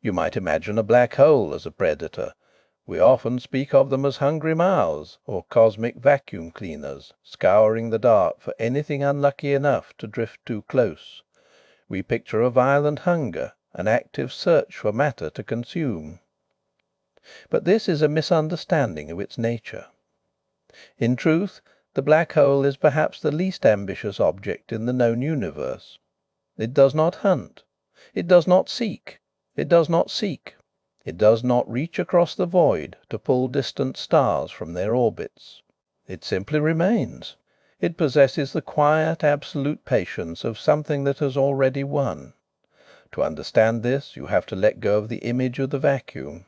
You might imagine a black hole as a predator. We often speak of them as hungry mouths, or cosmic vacuum cleaners, scouring the dark for anything unlucky enough to drift too close. We picture a violent hunger, an active search for matter to consume. But this is a misunderstanding of its nature. In truth, the black hole is perhaps the least ambitious object in the known universe. It does not hunt. It does not seek. It does not seek. It does not reach across the void to pull distant stars from their orbits. It simply remains. It possesses the quiet, absolute patience of something that has already won. To understand this, you have to let go of the image of the vacuum.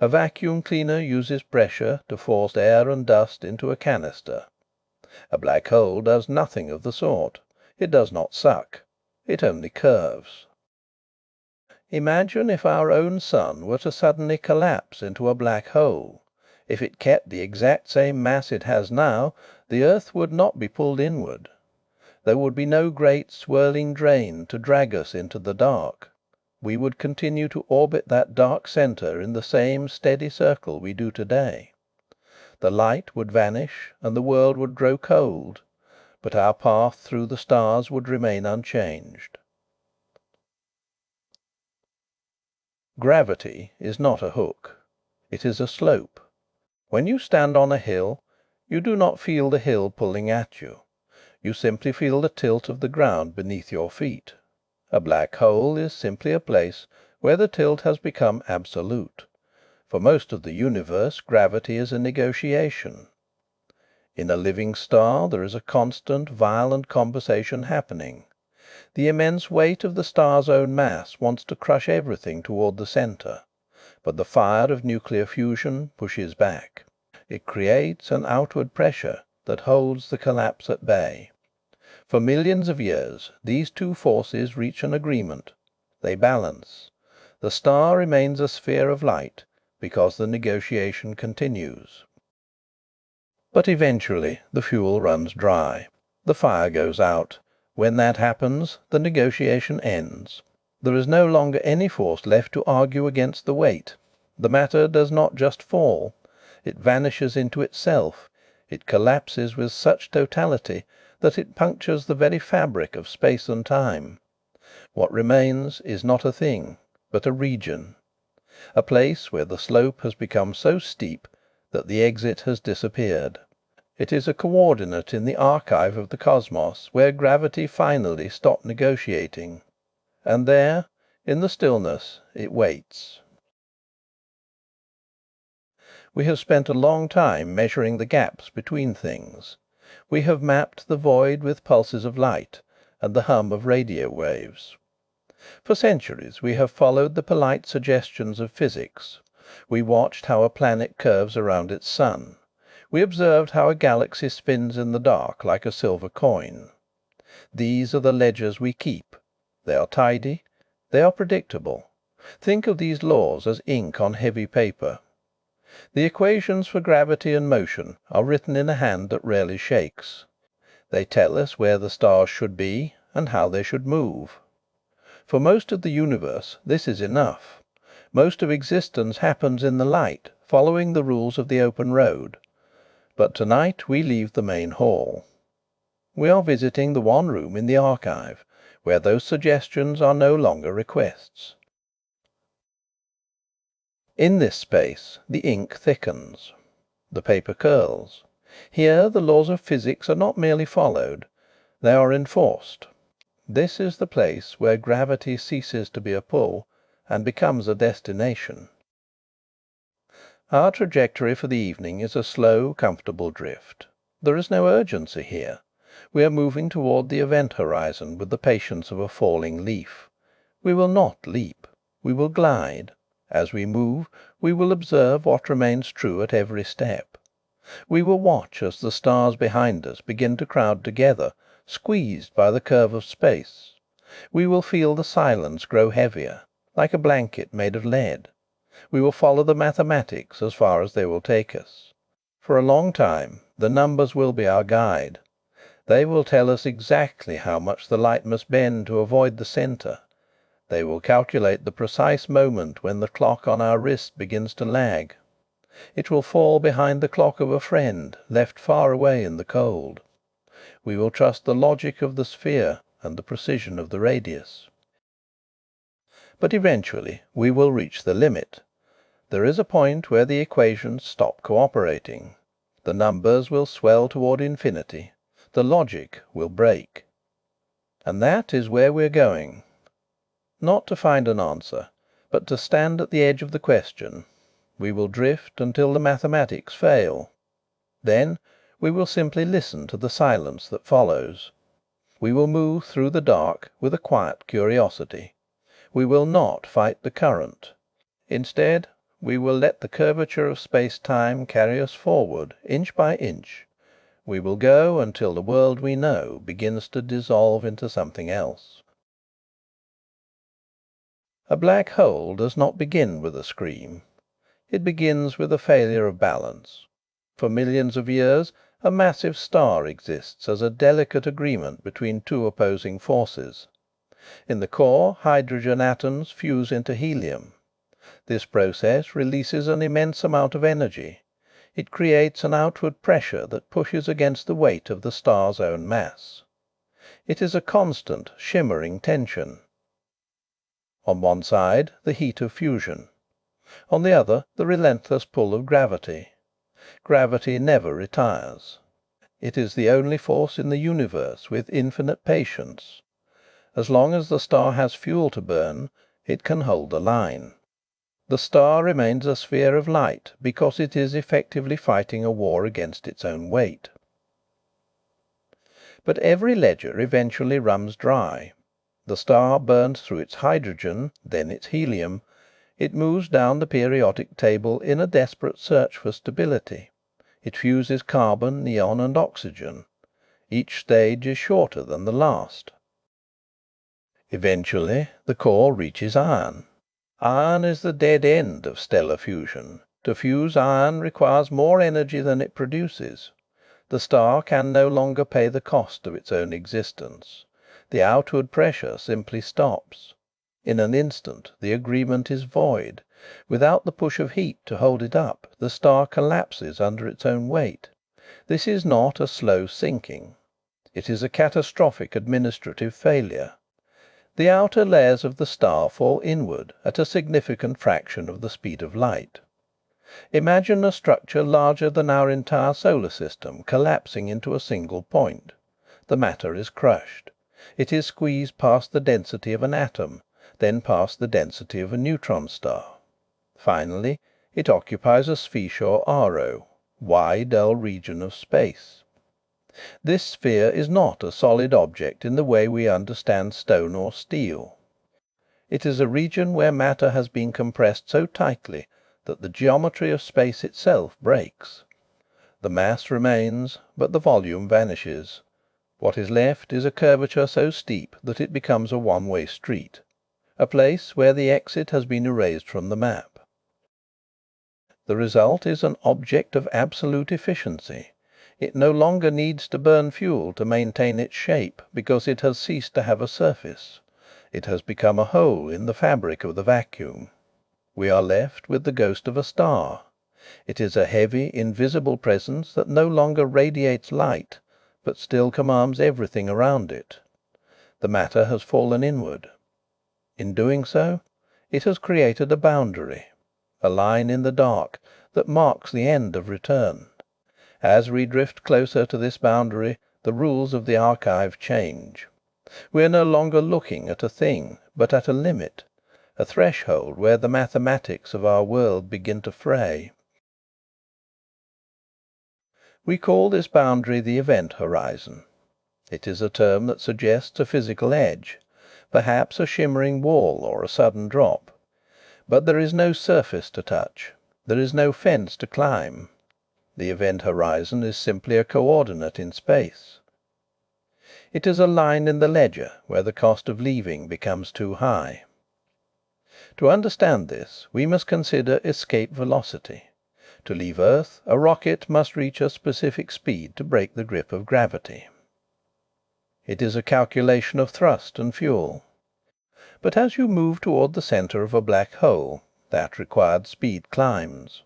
A vacuum cleaner uses pressure to force air and dust into a canister. A black hole does nothing of the sort. It does not suck. It only curves. Imagine if our own sun were to suddenly collapse into a black hole. If it kept the exact same mass it has now, the earth would not be pulled inward. There would be no great swirling drain to drag us into the dark. We would continue to orbit that dark centre in the same steady circle we do to-day. The light would vanish and the world would grow cold, but our path through the stars would remain unchanged. Gravity is not a hook. It is a slope. When you stand on a hill, you do not feel the hill pulling at you. You simply feel the tilt of the ground beneath your feet. A black hole is simply a place where the tilt has become absolute. For most of the universe gravity is a negotiation. In a living star there is a constant, violent conversation happening. The immense weight of the star's own mass wants to crush everything toward the centre, but the fire of nuclear fusion pushes back. It creates an outward pressure that holds the collapse at bay. For millions of years these two forces reach an agreement. They balance. The star remains a sphere of light because the negotiation continues. But eventually the fuel runs dry. The fire goes out. When that happens, the negotiation ends. There is no longer any force left to argue against the weight. The matter does not just fall. It vanishes into itself. It collapses with such totality that it punctures the very fabric of space and time. What remains is not a thing, but a region. A place where the slope has become so steep that the exit has disappeared. It is a coordinate in the archive of the cosmos where gravity finally stopped negotiating. And there, in the stillness, it waits. We have spent a long time measuring the gaps between things. We have mapped the void with pulses of light and the hum of radio waves. For centuries we have followed the polite suggestions of physics. We watched how a planet curves around its sun. We observed how a galaxy spins in the dark like a silver coin. These are the ledgers we keep. They are tidy. They are predictable. Think of these laws as ink on heavy paper. The equations for gravity and motion are written in a hand that rarely shakes. They tell us where the stars should be and how they should move. For most of the universe this is enough. Most of existence happens in the light, following the rules of the open road. But tonight we leave the main hall. We are visiting the one room in the archive where those suggestions are no longer requests. In this space the ink thickens. The paper curls. Here the laws of physics are not merely followed. They are enforced. This is the place where gravity ceases to be a pull and becomes a destination. Our trajectory for the evening is a slow, comfortable drift. There is no urgency here. We are moving toward the event horizon with the patience of a falling leaf. We will not leap. We will glide. As we move, we will observe what remains true at every step. We will watch as the stars behind us begin to crowd together, squeezed by the curve of space. We will feel the silence grow heavier, like a blanket made of lead. We will follow the mathematics as far as they will take us. For a long time the numbers will be our guide. They will tell us exactly how much the light must bend to avoid the centre. They will calculate the precise moment when the clock on our wrist begins to lag. It will fall behind the clock of a friend left far away in the cold. We will trust the logic of the sphere and the precision of the radius. But eventually we will reach the limit. There is a point where the equations stop cooperating. The numbers will swell toward infinity. The logic will break. And that is where we are going. Not to find an answer, but to stand at the edge of the question. We will drift until the mathematics fail. Then we will simply listen to the silence that follows. We will move through the dark with a quiet curiosity. We will not fight the current. Instead, we will let the curvature of space-time carry us forward, inch by inch. We will go until the world we know begins to dissolve into something else. A black hole does not begin with a scream. It begins with a failure of balance. For millions of years a massive star exists as a delicate agreement between two opposing forces. In the core, hydrogen atoms fuse into helium. This process releases an immense amount of energy. It creates an outward pressure that pushes against the weight of the star's own mass. It is a constant, shimmering tension. On one side, the heat of fusion. On the other, the relentless pull of gravity. Gravity never retires. It is the only force in the universe with infinite patience. As long as the star has fuel to burn, it can hold the line. The star remains a sphere of light because it is effectively fighting a war against its own weight. But every ledger eventually runs dry. The star burns through its hydrogen, then its helium. It moves down the periodic table in a desperate search for stability. It fuses carbon, neon, and oxygen. Each stage is shorter than the last. Eventually the core reaches iron. Iron is the dead end of stellar fusion. To fuse iron requires more energy than it produces. The star can no longer pay the cost of its own existence. The outward pressure simply stops. In an instant the agreement is void. Without the push of heat to hold it up, the star collapses under its own weight. This is not a slow sinking. It is a catastrophic administrative failure. The outer layers of the star fall inward at a significant fraction of the speed of light. Imagine a structure larger than our entire solar system collapsing into a single point. The matter is crushed. It is squeezed past the density of an atom, then past the density of a neutron star. Finally, it occupies a sphere or aro, wide dull region of space. This sphere is not a solid object in the way we understand stone or steel. It is a region where matter has been compressed so tightly that the geometry of space itself breaks. The mass remains, but the volume vanishes. What is left is a curvature so steep that it becomes a one-way street, a place where the exit has been erased from the map. The result is an object of absolute efficiency. It no longer needs to burn fuel to maintain its shape, because it has ceased to have a surface. It has become a hole in the fabric of the vacuum. We are left with the ghost of a star. It is a heavy, invisible presence that no longer radiates light, but still commands everything around it. The matter has fallen inward. In doing so, it has created a boundary, a line in the dark that marks the end of return. As we drift closer to this boundary, the rules of the archive change. We are no longer looking at a thing, but at a limit, a threshold where the mathematics of our world begin to fray. We call this boundary the event horizon. It is a term that suggests a physical edge, perhaps a shimmering wall or a sudden drop. But there is no surface to touch. There is no fence to climb. The event horizon is simply a coordinate in space. It is a line in the ledger where the cost of leaving becomes too high. To understand this, we must consider escape velocity. To leave Earth, a rocket must reach a specific speed to break the grip of gravity. It is a calculation of thrust and fuel. But as you move toward the centre of a black hole, that required speed climbs.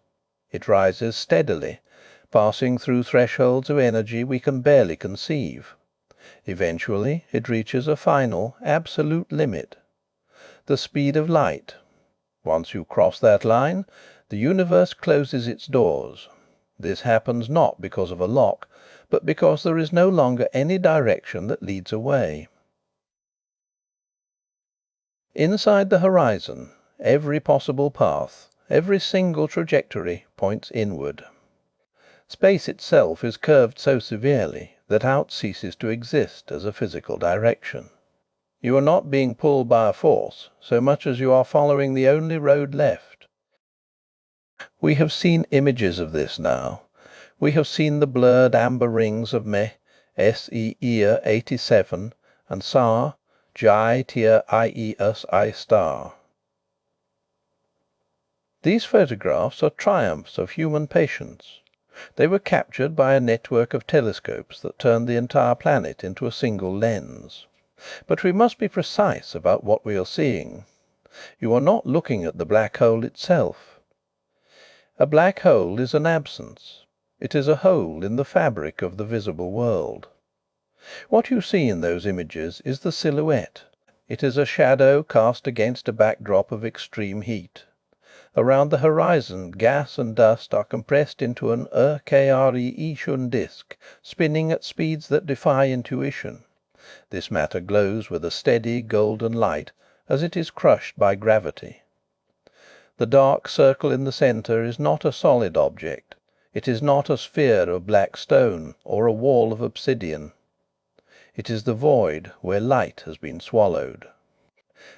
It rises steadily, passing through thresholds of energy we can barely conceive. Eventually it reaches a final, absolute limit: the speed of light. Once you cross that line, the universe closes its doors. This happens not because of a lock, but because there is no longer any direction that leads away. Inside the horizon, every possible path, every single trajectory, points inward. Space itself is curved so severely that out ceases to exist as a physical direction. You are not being pulled by a force so much as you are following the only road left. We have seen images of this now. We have seen the blurred amber rings of Meh, SE 87, and Sar, Jai Tir IES I star. These photographs are triumphs of human patience. They were captured by a network of telescopes that turned the entire planet into a single lens. But we must be precise about what we are seeing. You are not looking at the black hole itself. A black hole is an absence. It is a hole in the fabric of the visible world. What you see in those images is the silhouette. It is a shadow cast against a backdrop of extreme heat. Around the horizon gas and dust are compressed into an Krishun disk, spinning at speeds that defy intuition. This matter glows with a steady golden light as it is crushed by gravity. The dark circle in the centre is not a solid object. It is not a sphere of black stone or a wall of obsidian. It is the void where light has been swallowed.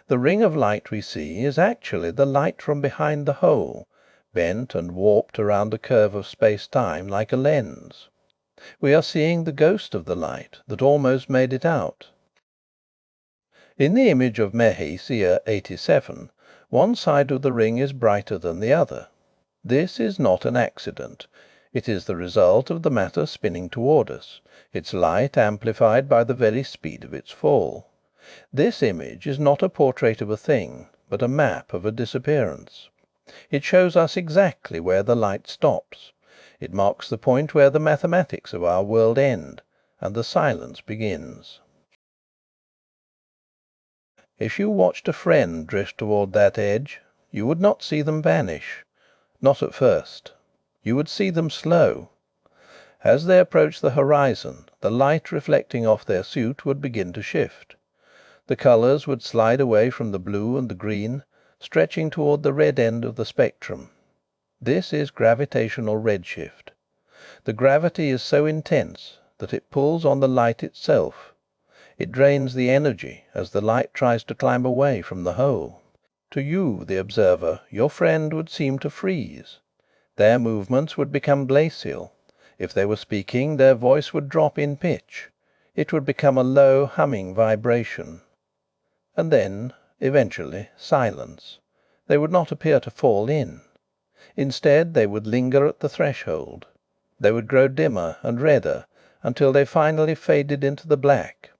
The ring of light we see is actually the light from behind the hole, bent and warped around a curve of space-time like a lens. We are seeing the ghost of the light that almost made it out. In the image of Mehi Seer 87, one side of the ring is brighter than the other. This is not an accident. It is the result of the matter spinning toward us, its light amplified by the very speed of its fall. This image is not a portrait of a thing, but a map of a disappearance. It shows us exactly where the light stops. It marks the point where the mathematics of our world end, and the silence begins. If you watched a friend drift toward that edge, you would not see them vanish. Not at first. You would see them slow. As they approached the horizon, the light reflecting off their suit would begin to shift. The colours would slide away from the blue and the green, stretching toward the red end of the spectrum. This is gravitational redshift. The gravity is so intense that it pulls on the light itself. It drains the energy as the light tries to climb away from the hole. To you, the observer, your friend would seem to freeze. Their movements would become glacial. If they were speaking, their voice would drop in pitch. It would become a low, humming vibration. And then, eventually, silence. They would not appear to fall in. Instead, they would linger at the threshold. They would grow dimmer and redder until they finally faded into the black.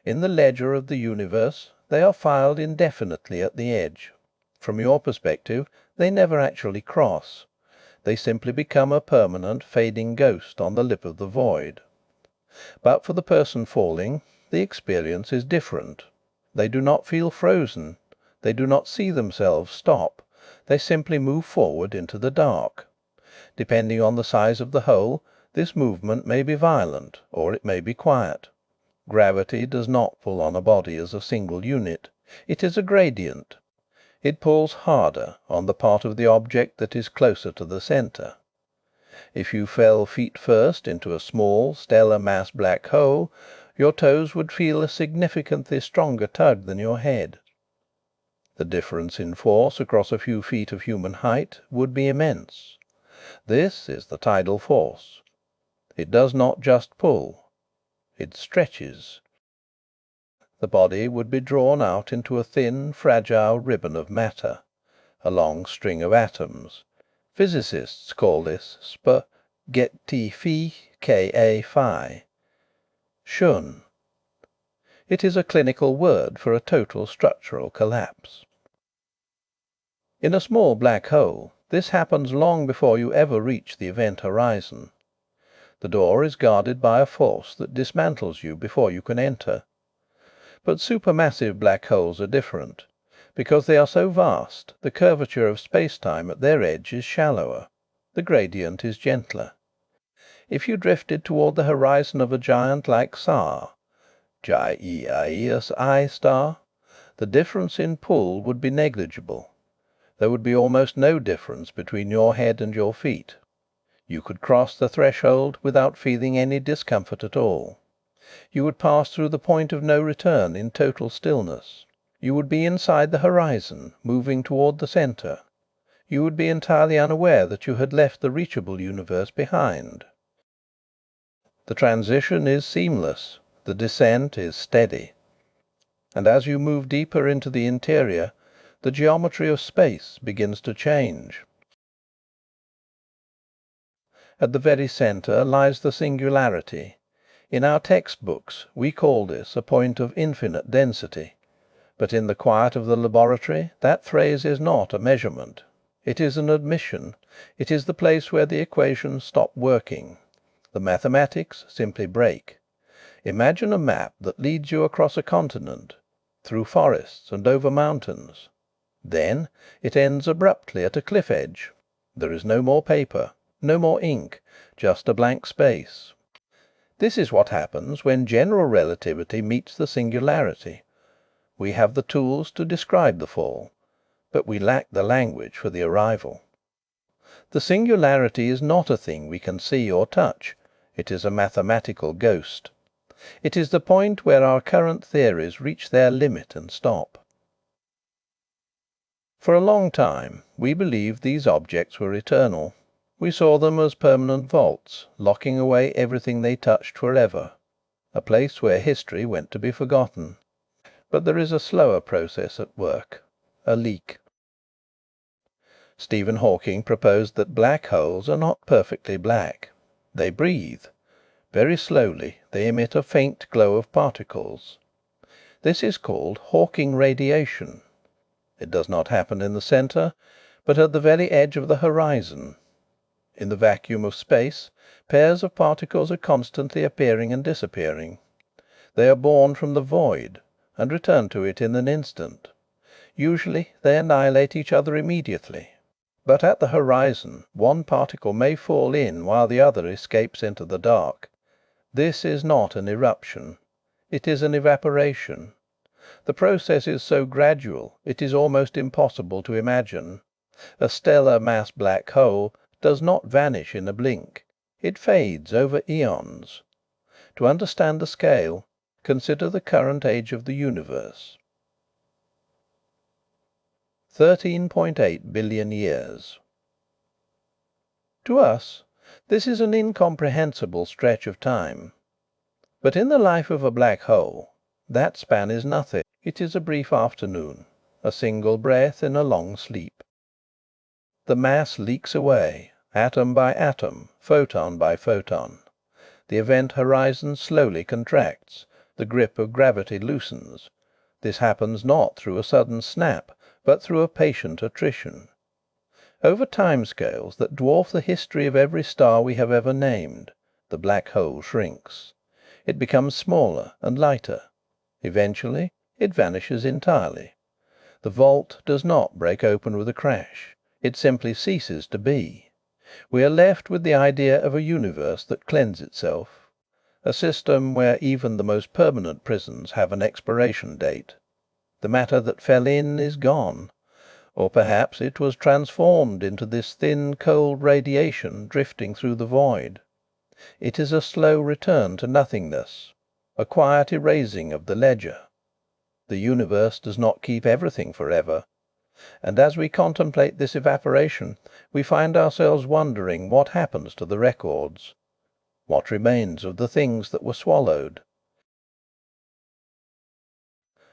In the ledger of the universe, they are filed indefinitely at the edge. From your perspective, they never actually cross. They simply become a permanent, fading ghost on the lip of the void. But for the person falling, the experience is different. They do not feel frozen. They do not see themselves stop. They simply move forward into the dark. Depending on the size of the hole, this movement may be violent or it may be quiet. Gravity does not pull on a body as a single unit. It is a gradient. It pulls harder on the part of the object that is closer to the centre. If you fell feet first into a small, stellar mass black hole, your toes would feel a significantly stronger tug than your head. The difference in force across a few feet of human height would be immense. This is the tidal force. It does not just pull. It stretches. The body would be drawn out into a thin, fragile ribbon of matter, a long string of atoms. Physicists call this Get T Phi Ka Phi. Shun. It is a clinical word for a total structural collapse. In a small black hole this happens long before you ever reach the event horizon. The door is guarded by a force that dismantles you before you can enter. But supermassive black holes are different. Because they are so vast, the curvature of space-time at their edge is shallower. The gradient is gentler. If you drifted toward the horizon of a giant like SAR, Giant star, the difference in pull would be negligible. There would be almost no difference between your head and your feet. You could cross the threshold without feeling any discomfort at all. You would pass through the point of no return in total stillness. You would be inside the horizon, moving toward the centre. You would be entirely unaware that you had left the reachable universe behind. The transition is seamless. The descent is steady. And as you move deeper into the interior, the geometry of space begins to change. At the very centre lies the singularity. In our textbooks we call this a point of infinite density. But in the quiet of the laboratory that phrase is not a measurement. It is an admission. It is the place where the equations stop working. The mathematics simply break. Imagine a map that leads you across a continent, through forests and over mountains. Then it ends abruptly at a cliff edge. There is no more paper, no more ink, just a blank space. This is what happens when general relativity meets the singularity. We have the tools to describe the fall, but we lack the language for the arrival. The singularity is not a thing we can see or touch. It is a mathematical ghost. It is the point where our current theories reach their limit and stop. For a long time we believed these objects were eternal. We saw them as permanent vaults, locking away everything they touched for ever, a place where history went to be forgotten. But there is a slower process at work, a leak. Stephen Hawking proposed that black holes are not perfectly black. They breathe. Very slowly they emit a faint glow of particles. This is called Hawking radiation. It does not happen in the centre, but at the very edge of the horizon. In the vacuum of space, pairs of particles are constantly appearing and disappearing. They are born from the void, and return to it in an instant. Usually they annihilate each other immediately. But at the horizon one particle may fall in while the other escapes into the dark. This is not an eruption. It is an evaporation. The process is so gradual it is almost impossible to imagine. A stellar mass black hole does not vanish in a blink. It fades over eons. To understand the scale, consider the current age of the universe. 13.8 billion years. To us, this is an incomprehensible stretch of time. But in the life of a black hole, that span is nothing. It is a brief afternoon, a single breath in a long sleep. The mass leaks away, atom by atom, photon by photon. The event horizon slowly contracts. The grip of gravity loosens. This happens not through a sudden snap, but through a patient attrition. Over time scales that dwarf the history of every star we have ever named, the black hole shrinks. It becomes smaller and lighter. Eventually it vanishes entirely. The vault does not break open with a crash. It simply ceases to be. We are left with the idea of a universe that cleanses itself, a system where even the most permanent prisons have an expiration date. The matter that fell in is gone. Or perhaps it was transformed into this thin cold radiation drifting through the void. It is a slow return to nothingness, a quiet erasing of the ledger. The universe does not keep everything for ever. And as we contemplate this evaporation, we find ourselves wondering what happens to the records. What remains of the things that were swallowed?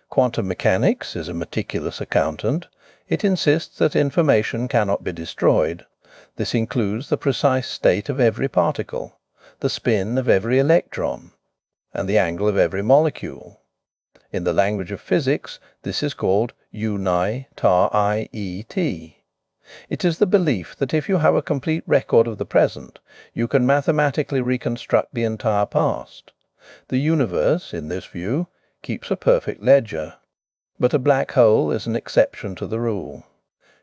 Quantum mechanics is a meticulous accountant. It insists that information cannot be destroyed. This includes the precise state of every particle, the spin of every electron, and the angle of every molecule. In the language of physics, this is called unitet. It is the belief that if you have a complete record of the present, you can mathematically reconstruct the entire past. The universe, in this view, keeps a perfect ledger. But a black hole is an exception to the rule.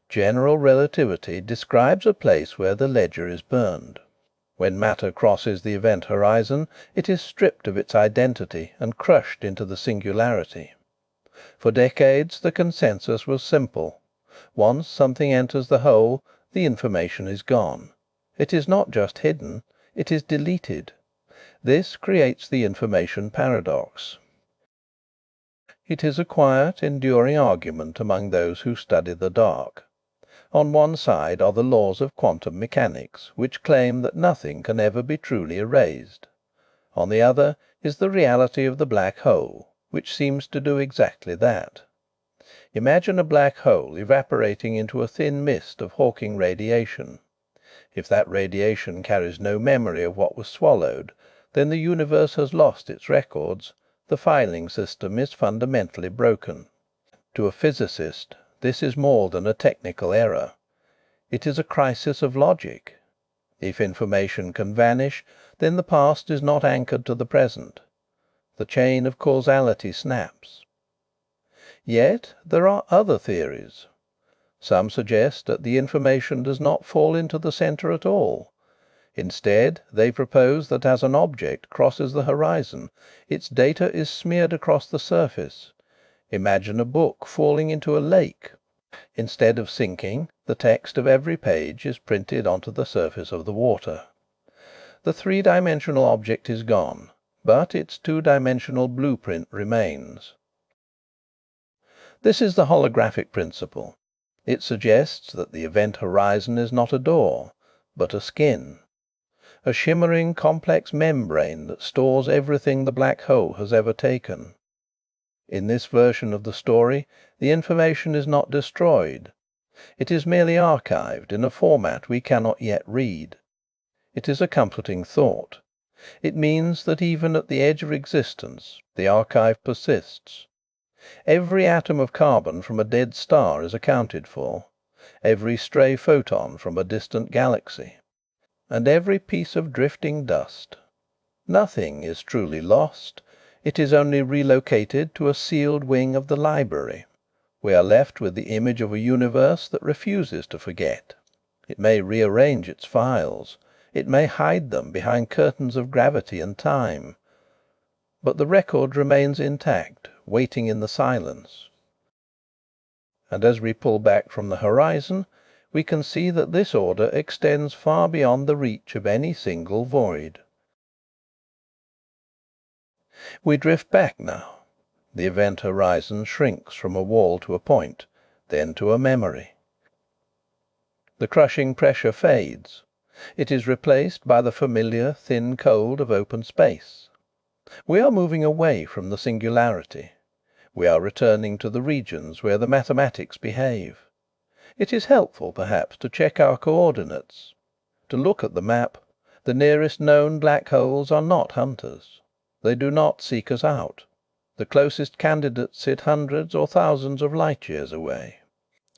General relativity describes a place where the ledger is burned. When matter crosses the event horizon, it is stripped of its identity and crushed into the singularity. For decades the consensus was simple. Once something enters the hole, the information is gone. It is not just hidden, it is deleted. This creates the information paradox. It is a quiet, enduring argument among those who study the dark. On one side are the laws of quantum mechanics, which claim that nothing can ever be truly erased. On the other is the reality of the black hole, which seems to do exactly that. Imagine a black hole evaporating into a thin mist of Hawking radiation. If that radiation carries no memory of what was swallowed, then the universe has lost its records. The filing system is fundamentally broken. To a physicist, this is more than a technical error. It is a crisis of logic. If information can vanish, then the past is not anchored to the present. The chain of causality snaps. Yet there are other theories. Some suggest that the information does not fall into the centre at all. Instead, they propose that as an object crosses the horizon, its data is smeared across the surface. Imagine a book falling into a lake. Instead of sinking, the text of every page is printed onto the surface of the water. The three-dimensional object is gone, but its two-dimensional blueprint remains. This is the holographic principle. It suggests that the event horizon is not a door, but a skin. A shimmering, complex membrane that stores everything the black hole has ever taken. In this version of the story, the information is not destroyed. It is merely archived in a format we cannot yet read. It is a comforting thought. It means that even at the edge of existence, the archive persists. Every atom of carbon from a dead star is accounted for, every stray photon from a distant galaxy, and every piece of drifting dust. Nothing is truly lost. It is only relocated to a sealed wing of the library. We are left with the image of a universe that refuses to forget. It may rearrange its files. It may hide them behind curtains of gravity and time. But the record remains intact, waiting in the silence. And as we pull back from the horizon, we can see that this order extends far beyond the reach of any single void. We drift back now. The event horizon shrinks from a wall to a point, then to a memory. The crushing pressure fades. It is replaced by the familiar thin cold of open space. We are moving away from the singularity. We are returning to the regions where the mathematics behave. It is helpful, perhaps, to check our coordinates. To look at the map. The nearest known black holes are not hunters. They do not seek us out. The closest candidates sit hundreds or thousands of light years away.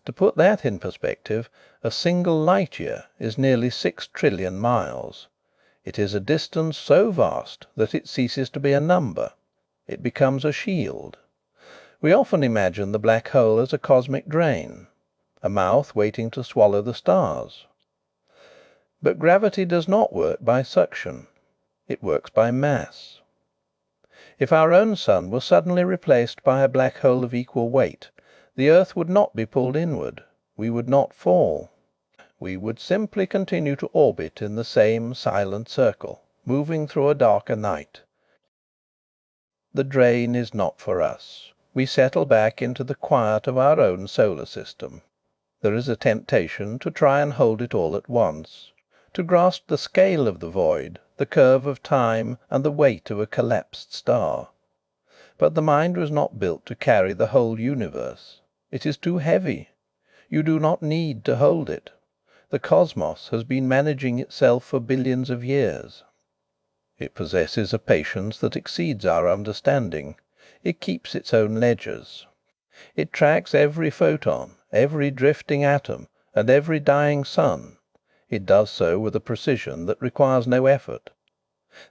To put that in perspective, a single light year is nearly 6 trillion miles. It is a distance so vast that it ceases to be a number. It becomes a shield. We often imagine the black hole as a cosmic drain, a mouth waiting to swallow the stars. But gravity does not work by suction. It works by mass. If our own sun were suddenly replaced by a black hole of equal weight, the earth would not be pulled inward. We would not fall. We would simply continue to orbit in the same silent circle, moving through a darker night. The drain is not for us. We settle back into the quiet of our own solar system. There is a temptation to try and hold it all at once, to grasp the scale of the void, the curve of time, and the weight of a collapsed star. But the mind was not built to carry the whole universe. It is too heavy. You do not need to hold it. The cosmos has been managing itself for billions of years. It possesses a patience that exceeds our understanding. It keeps its own ledgers. It tracks every photon, every drifting atom, and every dying sun. It does so with a precision that requires no effort.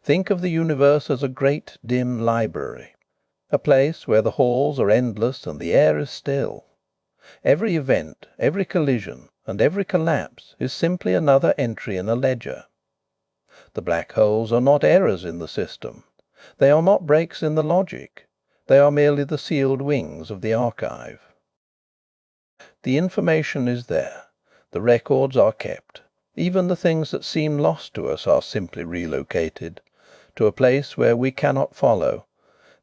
Think of the universe as a great dim library, a place where the halls are endless and the air is still. Every event, every collision, and every collapse is simply another entry in a ledger. The black holes are not errors in the system. They are not breaks in the logic. They are merely the sealed wings of the archive. The information is there. The records are kept. Even the things that seem lost to us are simply relocated to a place where we cannot follow.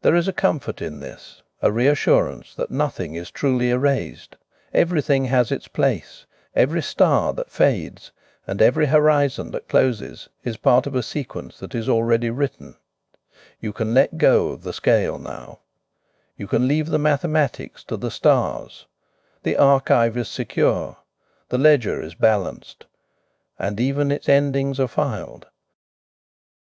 There is a comfort in this, a reassurance that nothing is truly erased. Everything has its place. Every star that fades and every horizon that closes is part of a sequence that is already written. You can let go of the scale now. You can leave the mathematics to the stars. The archive is secure. The ledger is balanced, and even its endings are filed.